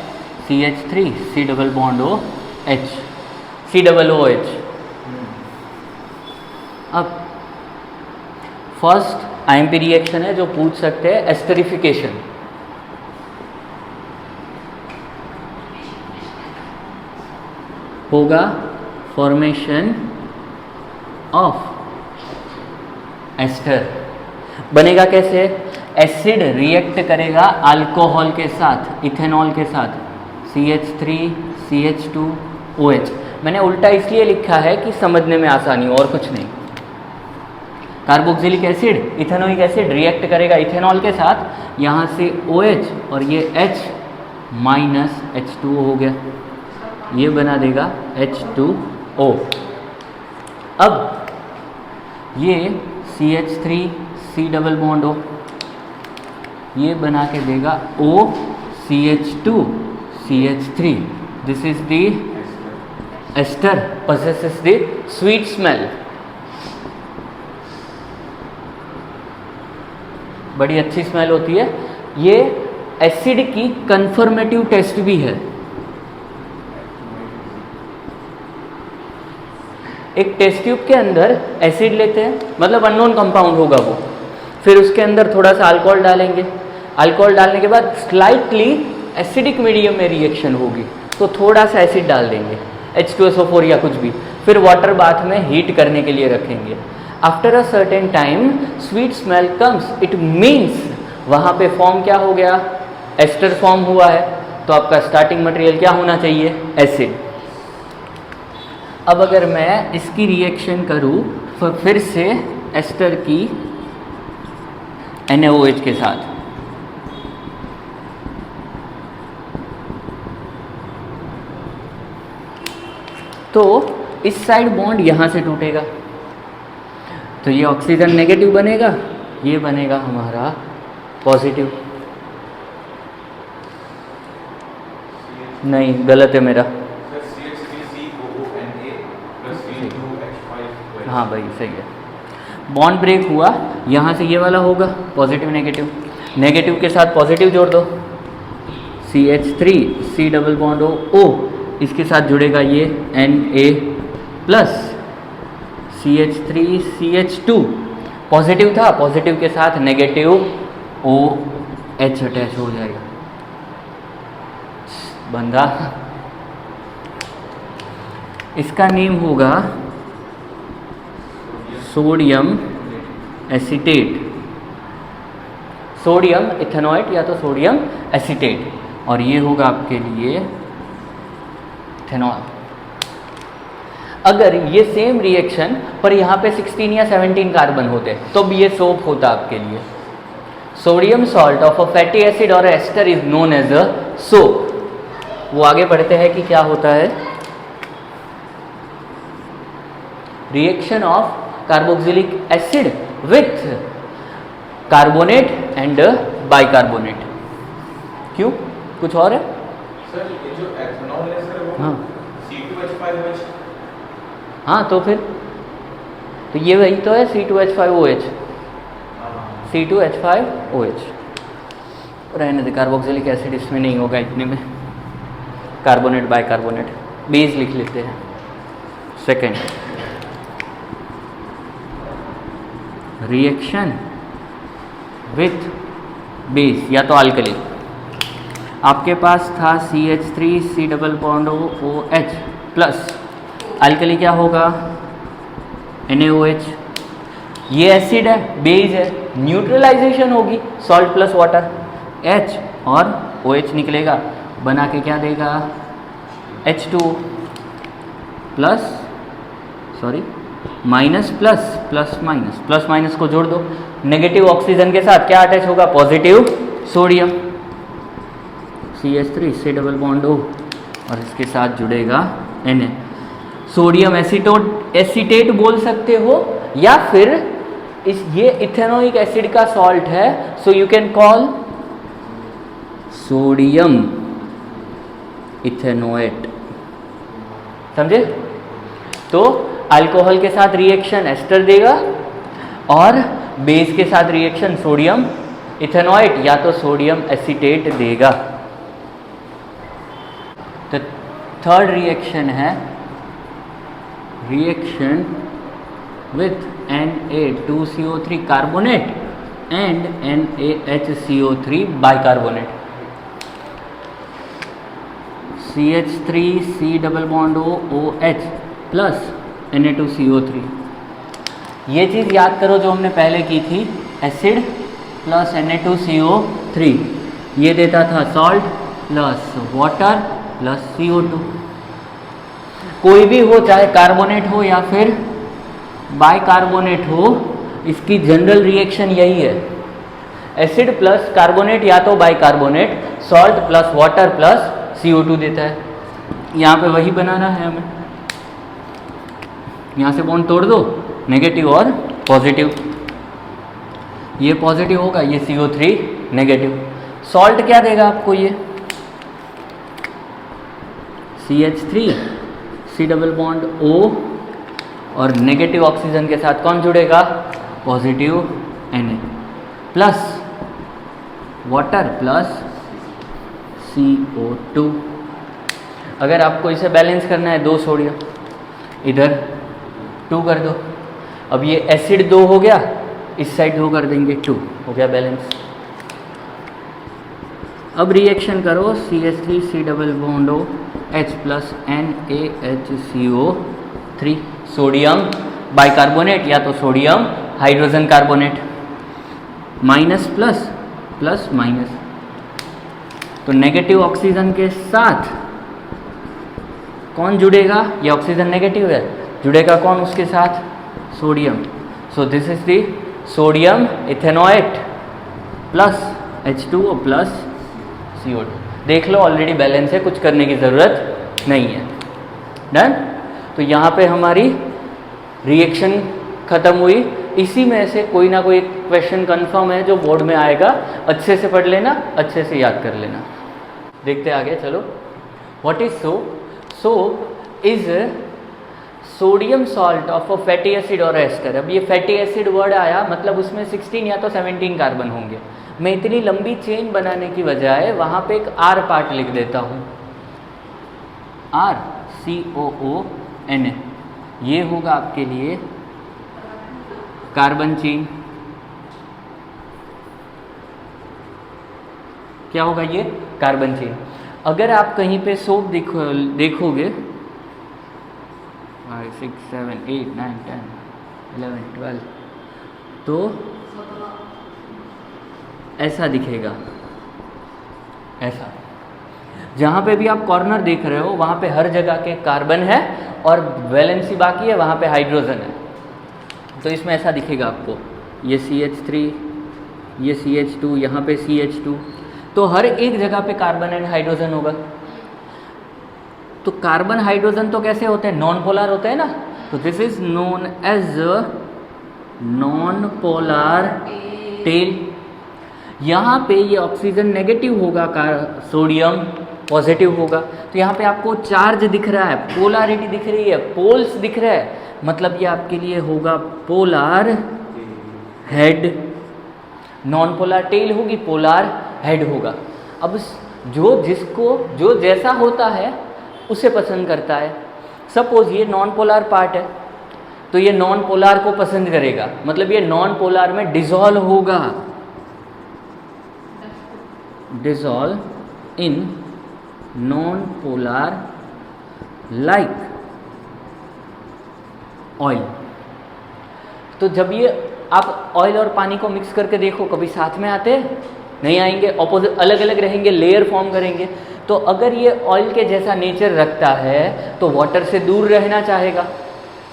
CH3 C double bond OH, C double OH। अब फर्स्ट IMP रिएक्शन है जो पूछ सकते हैं, एस्टरिफिकेशन। होगा फॉर्मेशन ऑफ एस्टर। बनेगा कैसे? एसिड रिएक्ट करेगा अल्कोहल के साथ, इथेनॉल के साथ, CH3 CH2OH। मैंने उल्टा इसलिए लिखा है कि समझने में आसानी हो, और कुछ नहीं। Carboxylic acid, ethanoic acid react करेगा इथेनॉल के साथ, यहाँ से OH और ये H माइनस H2O हो गया, ये बना देगा H2O। अब ये CH3 C double bond O, ये बना के देगा OCH2 CH3। This is the ester, possesses the sweet smell। बड़ी अच्छी स्मेल होती है। ये एसिड की कंफर्मेटिव टेस्ट भी है। एक टेस्ट ट्यूब के अंदर एसिड लेते हैं, मतलब अननोन कंपाउंड होगा वो, फिर उसके अंदर थोड़ा सा अल्कोहल डालेंगे, अल्कोहल डालने के बाद स्लाइटली एसिडिक मीडियम में रिएक्शन होगी तो थोड़ा सा एसिड डाल देंगे, H2SO4 या कुछ भी, फिर वाटर बाथ में हीट करने के लिए रखेंगे। After a certain time sweet smell comes, it means वहाँ पे फॉर्म क्या हो गया, एस्टर फॉर्म हुआ है, तो आपका स्टार्टिंग मटेरियल क्या होना चाहिए, एसिड। अब अगर मैं इसकी रिएक्शन करूँ फिर से एस्टर की NaOH के साथ, तो इस साइड बॉन्ड यहाँ से टूटेगा, तो ये ऑक्सीजन नेगेटिव बनेगा, ये बनेगा हमारा पॉजिटिव। नहीं, गलत है मेरा। हाँ भाई सही है, बॉन्ड ब्रेक हुआ, यहाँ से ये वाला होगा पॉजिटिव नेगेटिव, नेगेटिव के साथ पॉजिटिव जोड़ दो, CH3 C double bond O, इसके साथ जुड़ेगा ये Na plus CH3 CH2, positive था, पॉजिटिव के साथ नेगेटिव OH अटैच हो जाएगा, बंदा। इसका नेम होगा सोडियम एसीटेट, सोडियम इथेनॉइट या तो सोडियम एसीटेट, और ये होगा आपके लिए इथेनॉल। अगर ये सेम रिएक्शन पर यहाँ पे 16 या 17 कार्बन होते तो भी ये सोप होता आपके लिए। Sodium salt of a fatty acid और ester is known as a soap. वो आगे बढ़ते हैं कि क्या होता है, reaction of carboxylic acid with carbonate and bicarbonate. क्यों, कुछ और है सर? ये जो एथेनॉल है सर, वो हाँ C2H5OH। हाँ, तो फिर तो ये वही तो है C2H5OH, C2H5OH। रहने दे, कार्बोक्सिलिक एसिड इसमें नहीं होगा इतने में, कार्बोनेट बाइकार्बोनेट, बेस लिख लेते हैं। सेकेंड, रिएक्शन विथ बेस या तो अल्कली, आपके पास था CH3 C double bond OH plus, alkali क्या होगा, NaOH। ये एसिड है, बेस है, न्यूट्रलाइजेशन होगी, सॉल्ट प्लस वाटर, H और OH निकलेगा, बना के क्या देगा, H2 plus sorry minus plus, plus minus, plus minus को जोड़ दो, नेगेटिव ऑक्सीजन के साथ क्या अटैच होगा, positive sodium, CH3 C double bond O, और इसके साथ जुड़ेगा Na। सोडियम एसीटेट बोल सकते हो, या फिर ये इथेनोइक एसिड का सॉल्ट है, so you can call sodium ethanoate. समझे? तो अल्कोहल के साथ रिएक्शन एस्टर देगा और बेस के साथ रिएक्शन सोडियम इथेनोएट या तो सोडियम एसीटेट देगा। तो थर्ड रिएक्शन है reaction with Na2CO3 carbonate and NaHCO3 bicarbonate, CH3 C double bond OH plus Na2CO3। ये चीज़ याद करो जो हमने पहले की थी, एसिड प्लस Na2CO3, ये देता था salt plus water plus CO2। कोई भी हो, चाहे कार्बोनेट हो या फिर बाइकार्बोनेट हो, इसकी जनरल रिएक्शन यही है, एसिड प्लस कार्बोनेट या तो bicarbonate, salt plus water plus CO2 देता है। यहाँ पे वही बनाना है हमें, यहाँ से बॉन्ड तोड़ दो, नेगेटिव और पॉजिटिव, ये पॉजिटिव होगा, ये CO3 नेगेटिव। सॉल्ट क्या देगा आपको, ये CH3 C double bond O और नेगेटिव ऑक्सीजन के साथ कौन जुड़ेगा, positive Na plus water plus CO2। अगर आपको इसे बैलेंस करना है, 2 सोडियम इधर 2 कर दो, अब ये एसिड 2 हो गया, इस साइड 2 कर देंगे, 2 हो गया बैलेंस। अब रिएक्शन करो, CH3 C double bond O H plus NaHCO3, sodium bicarbonate या तो sodium hydrogen carbonate, minus plus plus minus, तो नेगेटिव ऑक्सीजन के साथ कौन जुड़ेगा? ये ऑक्सीजन नेगेटिव है, जुड़ेगा कौन उसके साथ? Sodium. So this is the sodium ethanoate plus H2O plus CO2। देख लो ऑलरेडी बैलेंस है, कुछ करने की ज़रूरत नहीं है। डन। तो यहाँ पे हमारी रिएक्शन ख़त्म हुई। इसी में से कोई ना कोई क्वेश्चन कंफर्म है जो बोर्ड में आएगा, अच्छे से पढ़ लेना, अच्छे से याद कर लेना। देखते आगे, चलो। What is soap? Soap is sodium salt of a fatty acid और एस्टर। अब ये फैटी एसिड वर्ड आया मतलब उसमें 16 या तो 17 कार्बन होंगे। मैं इतनी लंबी चेन बनाने की बजाय वहाँ पे एक R पार्ट लिख देता हूँ, R COON। ये होगा आपके लिए कार्बन चेन। क्या होगा ये? Carbon chain. अगर आप कहीं पे सोप देखोगे 5, 6, 7, 8, 9, 10, 11, 12, तो ऐसा दिखेगा, ऐसा। जहाँ पे भी आप कॉर्नर देख रहे हो वहाँ पे हर जगह के कार्बन है और वैलेंसी बाकी है, वहाँ पे हाइड्रोजन है। तो इसमें ऐसा दिखेगा आपको, ये CH3, ये CH2, यहाँ पे CH2, तो हर एक जगह पे कार्बन एंड हाइड्रोजन होगा। तो कार्बन हाइड्रोजन तो कैसे होते हैं? नॉन पोलर होते हैं ना। तो this is known as non polar tail. यहाँ पे ये ऑक्सीजन नेगेटिव होगा, सोडियम पॉजिटिव होगा। तो यहाँ पे आपको चार्ज दिख रहा है, पोलैरिटी दिख रही है, पोल्स दिख रहा है, मतलब ये आपके लिए होगा polar head. Non polar tell होगी, पोलर हेड होगा। अब जो जैसा होता है उसे पसंद करता है। सपोज ये नॉन पोलर पार्ट है तो ये नॉन पोलर को पसंद करेगा, मतलब ये नॉन पोलर में डिसॉल्व होगा, dissolve in non polar like oil. तो जब ये आप ऑयल और पानी को मिक्स करके देखो, कभी साथ में आते नहीं आएंगे, ऑपोजिट अलग अलग रहेंगे, लेयर फॉर्म करेंगे। तो अगर ये ऑयल के जैसा नेचर रखता है तो वाटर से दूर रहना चाहेगा।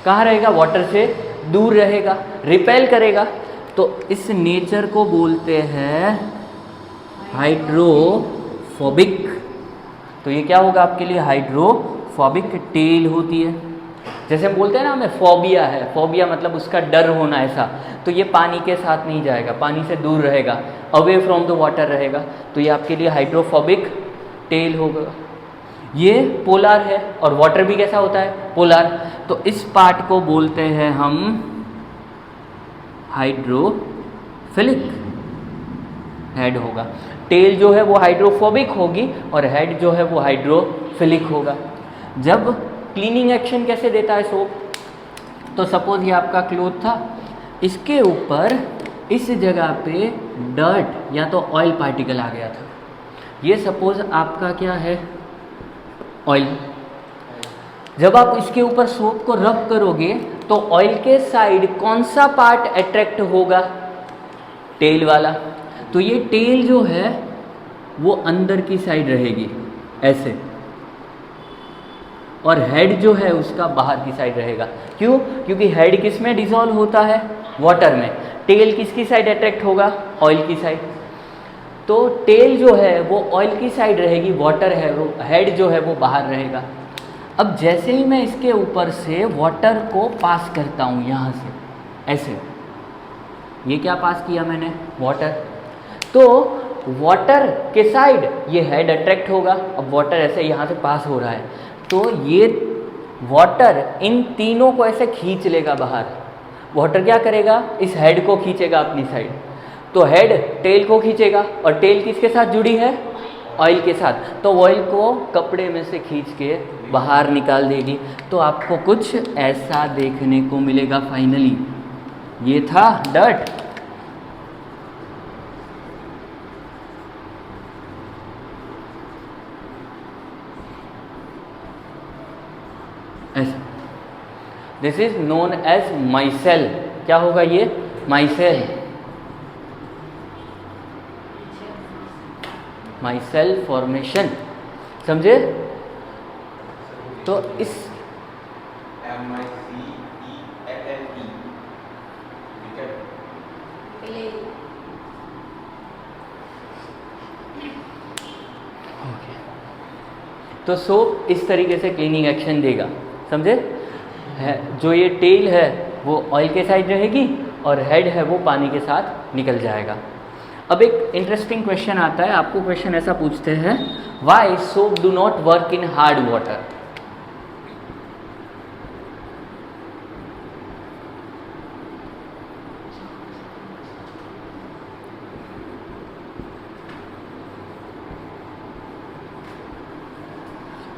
कहाँ रहेगा? वाटर से दूर रहेगा, रिपेल करेगा। तो इस नेचर को बोलते हैं हाइड्रोफोबिक। तो ये क्या होगा आपके लिए? हाइड्रोफोबिक टेल होती है। जैसे हम बोलते हैं ना हमें फोबिया है, फोबिया मतलब उसका डर होना ऐसा। तो ये पानी के साथ नहीं जाएगा, पानी से दूर रहेगा, अवे फ्रॉम द वाटर रहेगा। तो ये आपके लिए हाइड्रोफोबिक टेल होगा। ये पोलर है और वाटर भी कैसा होता है? पोलर। तो इस पार्ट को बोलते हैं हम हाइड्रोफिलिक। हेड होगा, टेल जो है वो हाइड्रोफोबिक होगी और हेड जो है वो हाइड्रोफिलिक होगा। जब क्लीनिंग एक्शन कैसे देता है सोप? तो सपोज ये आपका क्लोथ था, इसके ऊपर इस जगह पे डर्ट या तो ऑयल पार्टिकल आ गया था। ये सपोज आपका क्या है? ऑयल। जब आप इसके ऊपर सोप को रब करोगे तो ऑयल के साइड कौन सा पार्ट अट्रैक्ट होगा? टेल वाला। तो ये टेल जो है वो अंदर की साइड रहेगी ऐसे, और हेड जो है उसका बाहर की साइड रहेगा। क्यों? क्योंकि हेड किस में डिसॉल्व होता है? वाटर में। टेल किसकी साइड अट्रैक्ट होगा? ऑयल की साइड। तो टेल जो है वो ऑयल की साइड रहेगी, वाटर है वो, हेड जो है वो बाहर रहेगा। अब जैसे ही मैं इसके ऊपर से वाटर को पास करता हूँ यहाँ से ऐसे, ये क्या पास किया मैंने? वाटर। तो वाटर के साइड ये हेड अट्रैक्ट होगा। अब वाटर ऐसे यहाँ से पास हो रहा है तो ये वाटर इन तीनों को ऐसे खींच लेगा बाहर। वाटर क्या करेगा? इस हेड को खींचेगा अपनी साइड। तो हेड टेल को खींचेगा और टेल किसके साथ जुड़ी है? ऑयल के साथ। तो ऑयल को कपड़े में से खींच के बाहर निकाल देगी। तो आपको कुछ ऐसा देखने को मिलेगा फाइनली। ये था डर्ट। ऐसा, this is known as micelle. क्या होगा ये? माइसेल, माइसेल फॉर्मेशन, समझे? तो इस MICELLE, ठीक है। तो सोप इस तरीके से क्लीनिंग एक्शन देगा, समझे? है जो ये टेल है वो ऑयल के साइड रहेगी और हेड है वो पानी के साथ निकल जाएगा। अब एक इंटरेस्टिंग क्वेश्चन आता है, आपको क्वेश्चन ऐसा पूछते हैं, why soap do not work in hard water?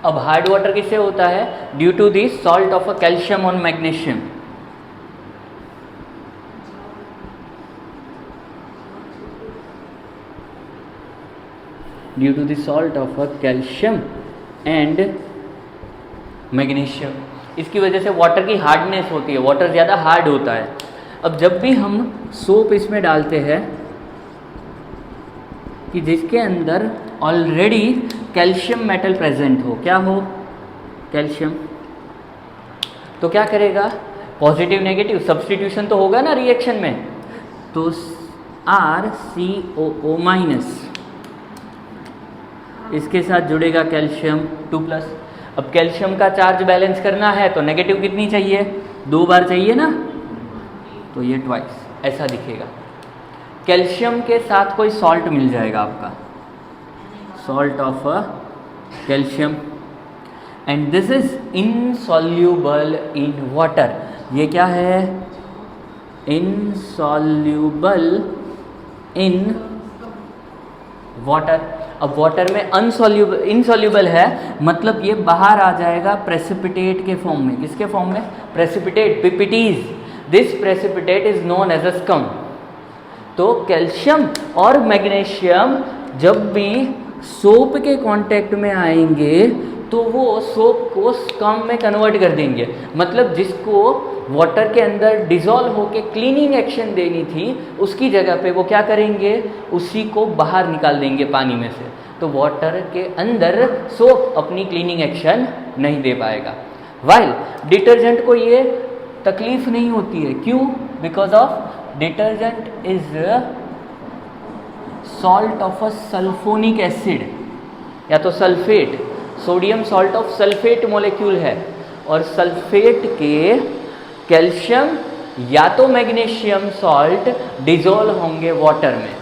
अब हार्ड वाटर किससे होता है? Due to the salt of a calcium और magnesium. Due to the salt of a calcium and magnesium, इसकी वजह से वाटर की हार्डनेस होती है, वाटर ज़्यादा हार्ड होता है। अब जब भी हम सोप इसमें डालते हैं कि जिसके अंदर ऑलरेडी कैल्शियम मेटल प्रेजेंट हो, क्या हो? कैल्शियम, तो क्या करेगा? पॉजिटिव नेगेटिव सब्स्टिट्यूशन तो होगा ना रिएक्शन में, तो RCOO माइनस, इसके साथ जुड़ेगा कैल्शियम 2+। अब कैल्शियम का चार्ज बैलेंस करना है तो नेगेटिव कितनी चाहिए? 2 बार चाहिए ना, तो ये ट्वाइस ऐसा दिखेगा। कैल्शियम के साथ कोई सॉल्ट मिल जाएगा आपका, salt of calcium, and this is insoluble in water. ये क्या है? Insoluble in water. अब वाटर में अनसॉल्यूबल, इनसॉल्यूबल है मतलब ये बाहर आ जाएगा प्रेसिपिटेट के फॉर्म में। किसके फॉर्म में? Precipitate, PPTs. This precipitate is known as a scum. तो कैल्शियम और मैग्नीशियम जब भी सोप के कांटेक्ट में आएंगे तो वो सोप को स्कम में कन्वर्ट कर देंगे। मतलब जिसको वाटर के अंदर डिज़ोल्व होके क्लीनिंग एक्शन देनी थी उसकी जगह पे वो क्या करेंगे? उसी को बाहर निकाल देंगे पानी में से। तो वाटर के अंदर सोप अपनी क्लीनिंग एक्शन नहीं दे पाएगा। वाइल डिटर्जेंट को ये तकलीफ नहीं होती है। क्यों? Because of detergent is salt of a sulphonic acid या तो sulphate, sodium salt of sulphate molecule है, और सल्फेट के कैल्शियम या तो मैग्नीशियम सॉल्ट डिजोल्व होंगे वाटर में,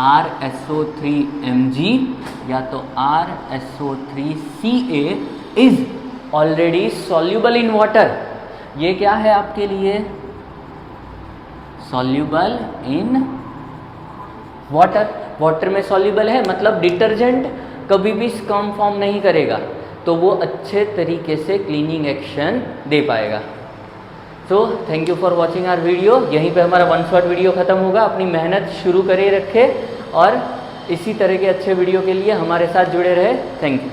RSO3Mg या तो RSO3Ca is already soluble in water. ये क्या है आपके लिए? Soluble in water. वाटर में सॉल्यूबल है मतलब डिटर्जेंट कभी भी स्कम फॉर्म नहीं करेगा, तो वो अच्छे तरीके से क्लीनिंग एक्शन दे पाएगा। So thank you for watching our video. यहीं पे हमारा 1 शॉट वीडियो ख़त्म होगा। अपनी मेहनत शुरू करे रखें और इसी तरह के अच्छे वीडियो के लिए हमारे साथ जुड़े रहे। Thank you.